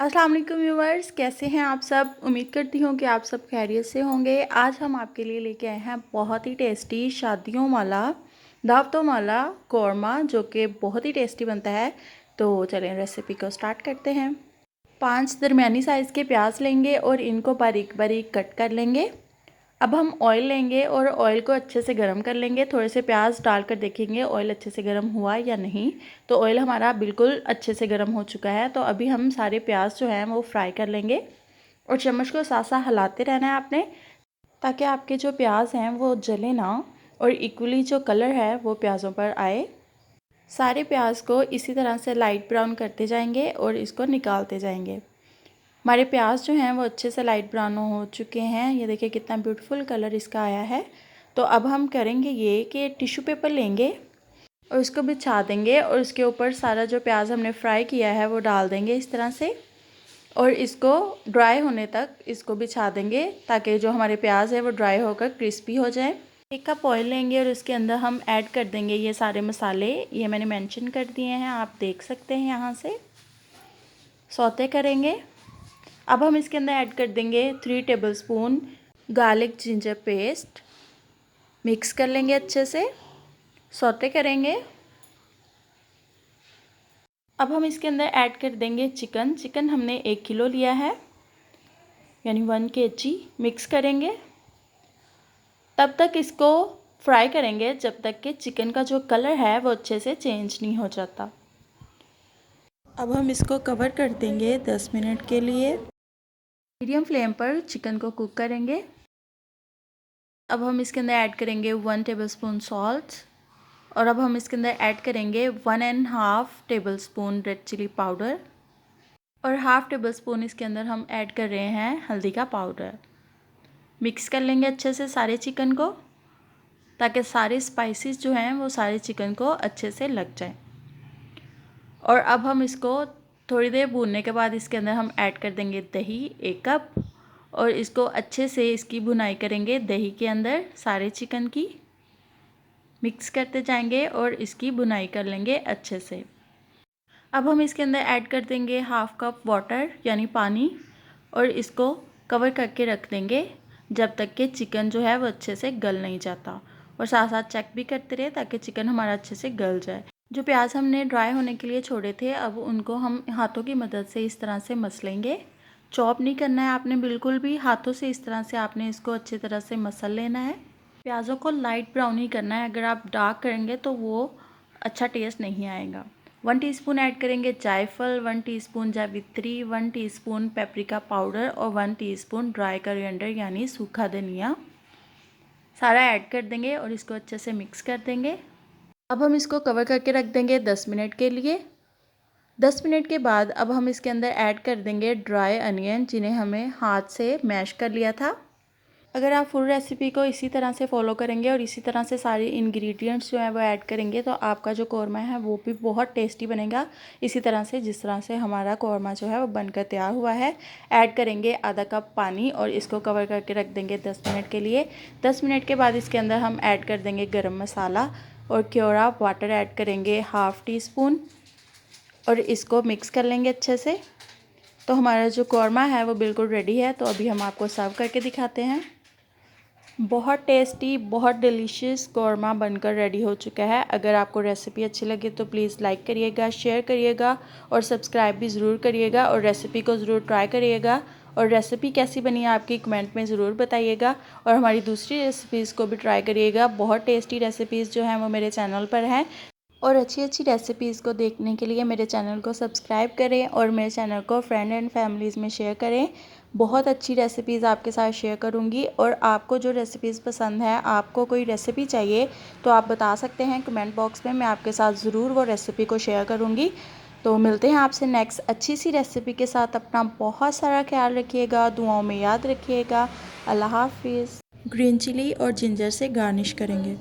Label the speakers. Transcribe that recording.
Speaker 1: अस्सलाम वालेकुम व्यूअर्स, कैसे हैं आप सब। उम्मीद करती हूँ कि आप सब खैरियत से होंगे। आज हम आपके लिए लेके आए हैं बहुत ही टेस्टी शादियों वाला दावतों वाला कौरमा, जो कि बहुत ही टेस्टी बनता है। तो चलें रेसिपी को स्टार्ट करते हैं। 5 दरमियानी साइज़ के प्याज लेंगे और इनको बारीक बारीक कट कर लेंगे। अब हम ऑयल लेंगे और ऑयल को अच्छे से गर्म कर लेंगे। थोड़े से प्याज डालकर देखेंगे ऑयल अच्छे से गर्म हुआ या नहीं। तो ऑयल हमारा बिल्कुल अच्छे से गर्म हो चुका है। तो अभी हम सारे प्याज जो हैं वो फ्राई कर लेंगे और चम्मच को साथ साथ हिलाते रहना है आपने, ताकि आपके जो प्याज हैं वो जले ना और इक्वली जो कलर है वो प्याज़ों पर आए। सारे प्याज को इसी तरह से लाइट ब्राउन करते जाएंगे और इसको निकालते जाएंगे। हमारे प्याज जो हैं वो अच्छे से लाइट ब्राउन हो चुके हैं। ये देखिए कितना ब्यूटीफुल कलर इसका आया है। तो अब हम करेंगे ये कि टिश्यू पेपर लेंगे और उसको बिछा देंगे और उसके ऊपर सारा जो प्याज हमने फ्राई किया है वो डाल देंगे इस तरह से, और इसको ड्राई होने तक इसको बिछा देंगे ताकि जो हमारे प्याज है वो ड्राई होकर क्रिस्पी हो जाए। 1 कप ऑयल लेंगे और उसके अंदर हम ऐड कर देंगे ये सारे मसाले। ये मैंने मेंशन कर दिए हैं, आप देख सकते हैं। यहाँ से सौते करेंगे। अब हम इसके अंदर ऐड कर देंगे 3 tablespoon garlic ginger paste. Mix कर लेंगे अच्छे से, सौते करेंगे। अब हम इसके अंदर ऐड कर देंगे चिकन हमने 1 किलो लिया है, यानी 1 kg। मिक्स करेंगे। तब तक इसको फ्राई करेंगे जब तक कि चिकन का जो कलर है वो अच्छे से चेंज नहीं हो जाता। अब हम इसको कवर कर देंगे 10 मिनट के लिए। मीडियम फ्लेम पर चिकन को कुक करेंगे। अब हम इसके अंदर ऐड करेंगे 1 टेबलस्पून सॉल्ट, और अब हम इसके अंदर ऐड करेंगे 1.5 टेबलस्पून रेड चिली पाउडर, और हाफ़ टेबलस्पून इसके अंदर हम ऐड कर रहे हैं हल्दी का पाउडर। मिक्स कर लेंगे अच्छे से सारे चिकन को, ताकि सारे स्पाइसेस जो हैं वो सारे चिकन को अच्छे से लग जाए। और अब हम इसको थोड़ी देर भूनने के बाद इसके अंदर हम ऐड कर देंगे दही 1 कप, और इसको अच्छे से इसकी भुनाई करेंगे दही के अंदर सारे चिकन की। मिक्स करते जाएंगे और इसकी भुनाई कर लेंगे अच्छे से। अब हम इसके अंदर ऐड कर देंगे 1/2 कप वाटर यानी पानी, और इसको कवर करके रख देंगे जब तक कि चिकन जो है वो अच्छे से गल नहीं जाता। और साथ साथ चेक भी करते रहे ताकि चिकन हमारा अच्छे से गल जाए। जो प्याज हमने ड्राई होने के लिए छोड़े थे, अब उनको हम हाथों की मदद से इस तरह से मस लेंगे। चॉप नहीं करना है आपने बिल्कुल भी, हाथों से इस तरह से आपने इसको अच्छी तरह से मसल लेना है। प्याज़ों को लाइट ब्राउन ही करना है, अगर आप डार्क करेंगे तो वो अच्छा टेस्ट नहीं आएगा। 1 टीस्पून ऐड करेंगे जायफल, 1 टीस्पून जावित्री, 1 टीस्पून पेपरिका पाउडर और 1 टीस्पून ड्राई कोरिएंडर यानी सूखा धनिया। सारा ऐड कर देंगे और इसको अच्छे से मिक्स कर देंगे। अब हम इसको कवर करके रख देंगे 10 मिनट के लिए। 10 मिनट के बाद अब हम इसके अंदर ऐड कर देंगे ड्राई अनियन, जिन्हें हमें हाथ से मैश कर लिया था। अगर आप फुल रेसिपी को इसी तरह से फॉलो करेंगे और इसी तरह से सारे इंग्रेडिएंट्स जो हैं वो ऐड करेंगे तो आपका जो कौरमा है वो भी बहुत टेस्टी बनेगा। इसी तरह से जिस तरह से हमारा कौरमा जो है वो बनकर तैयार हुआ है। ऐड करेंगे आधा कप पानी और इसको कवर करके रख देंगे 10 मिनट के लिए। 10 मिनट के बाद इसके अंदर हम ऐड कर देंगे गरम मसाला और क्योरा वाटर ऐड करेंगे 1/2 टीस्पून, और इसको मिक्स कर लेंगे अच्छे से। तो हमारा जो कौरमा है वो बिल्कुल रेडी है। तो अभी हम आपको सर्व करके दिखाते हैं। बहुत टेस्टी, बहुत डिलीशियस कौरमा बनकर रेडी हो चुका है। अगर आपको रेसिपी अच्छी लगे तो प्लीज़ लाइक करिएगा, शेयर करिएगा और सब्सक्राइब भी ज़रूर करिएगा, और रेसिपी को ज़रूर ट्राई करिएगा। और रेसिपी कैसी बनी आपकी कमेंट में ज़रूर बताइएगा, और हमारी दूसरी रेसिपीज़ को भी ट्राई करिएगा। बहुत टेस्टी रेसिपीज़ जो हैं वो मेरे चैनल पर हैं, और अच्छी अच्छी रेसिपीज़ को देखने के लिए मेरे चैनल को सब्सक्राइब करें और मेरे चैनल को फ्रेंड एंड फैमिलीज़ में शेयर करें। बहुत अच्छी रेसिपीज़ आपके साथ शेयर करूंगी, और आपको जो रेसिपीज़ पसंद है, आपको कोई रेसिपी चाहिए तो आप बता सकते हैं कमेंट बॉक्स में, मैं आपके साथ ज़रूर वो रेसिपी को शेयर करूंगी। तो मिलते हैं आपसे नेक्स्ट अच्छी सी रेसिपी के साथ। अपना बहुत सारा ख्याल रखिएगा, दुआओं में याद रखिएगा। अल्लाह हाफिज़। ग्रीन चिली और जिंजर से गार्निश करेंगे।